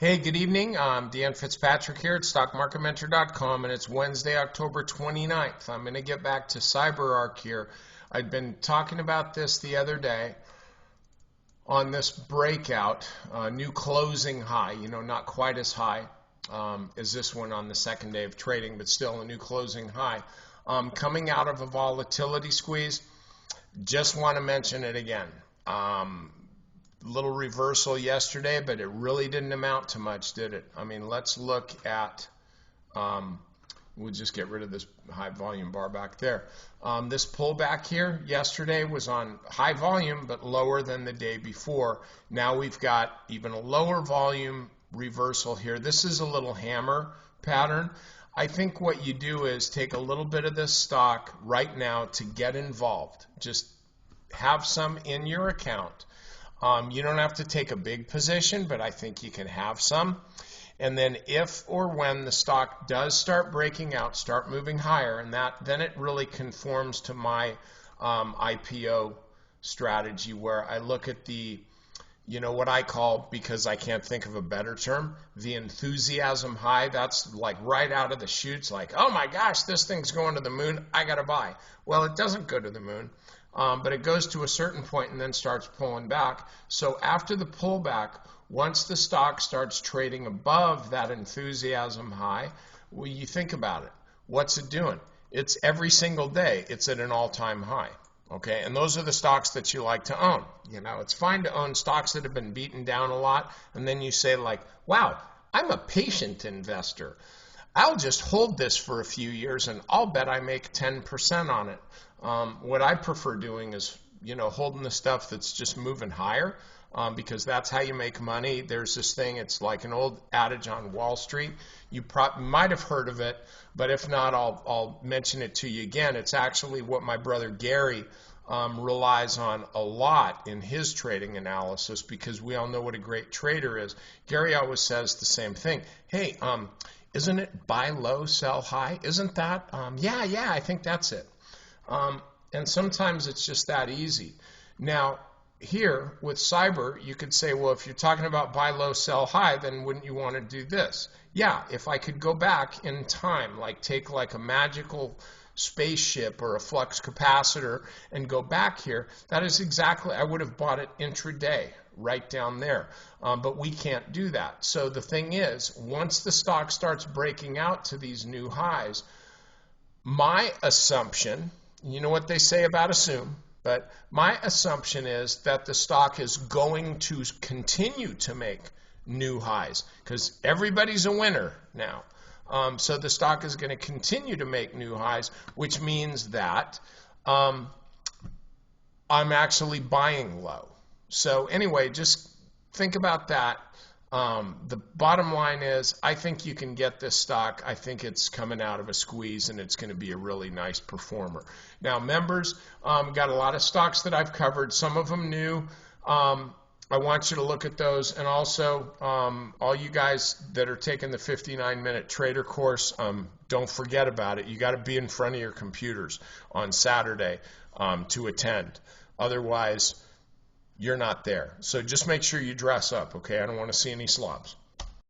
Hey, good evening. I'm Dan Fitzpatrick here at StockMarketMentor.com, and it's Wednesday, October 29th. I'm going to get back to CyberArc here. I'd been talking about this the other day on this breakout, new closing high, not quite as high as this one on the second day of trading, but still a new closing high. Coming out of a volatility squeeze, just want to mention it again. Little reversal yesterday, but it really didn't amount to much, did it? I mean, let's look at, we'll just get rid of this high volume bar back there. This pullback here yesterday was on high volume, but lower than the day before. Now we've got even a lower volume reversal here. This is a little hammer pattern. I think what you do is take a little bit of this stock right now to get involved. Just have some in your account. You don't have to take a big position, but I think you can have some. And then if or when the stock does start breaking out, start moving higher, and then it really conforms to my IPO strategy, where I look at the, what I call, because I can't think of a better term, the enthusiasm high. That's like right out of the chutes, like, oh my gosh, this thing's going to the moon, I gotta buy. Well, it doesn't go to the moon. But it goes to a certain point and then starts pulling back. So after the pullback, once the stock starts trading above that enthusiasm high, well, you think about it. What's it doing? It's every single day, it's at an all-time high. Okay, and those are the stocks that you like to own. It's fine to own stocks that have been beaten down a lot, and then you say like, wow, I'm a patient investor. I'll just hold this for a few years and I'll bet I make 10% on it. What I prefer doing is, holding the stuff that's just moving higher, because that's how you make money. There's this thing, it's like an old adage on Wall Street. You might have heard of it, but if not, I'll mention it to you again. It's actually what my brother Gary relies on a lot in his trading analysis, because we all know what a great trader is. Gary always says the same thing. Hey, isn't it buy low, sell high? Isn't that? Yeah, I think that's it. And sometimes it's just that easy. Now, here with Cyber, you could say, well, if you're talking about buy low, sell high, then wouldn't you want to do this? Yeah, if I could go back in time, like take like a magical spaceship or a flux capacitor and go back here, that is exactly, I would have bought it intraday right down there. But we can't do that. So the thing is, once the stock starts breaking out to these new highs, my assumption, you know what they say about assume, but my assumption is that the stock is going to continue to make new highs, because everybody's a winner now. So the stock is going to continue to make new highs, which means that I'm actually buying low. So anyway, just think about that. The bottom line is, I think you can get this stock. I think it's coming out of a squeeze, and it's going to be a really nice performer. Now, members, got a lot of stocks that I've covered, some of them new. I want you to look at those, and also all you guys that are taking the 59-minute trader course, don't forget about it. You got to be in front of your computers on Saturday to attend. Otherwise, you're not there. So just make sure you dress up, okay? I don't want to see any slobs.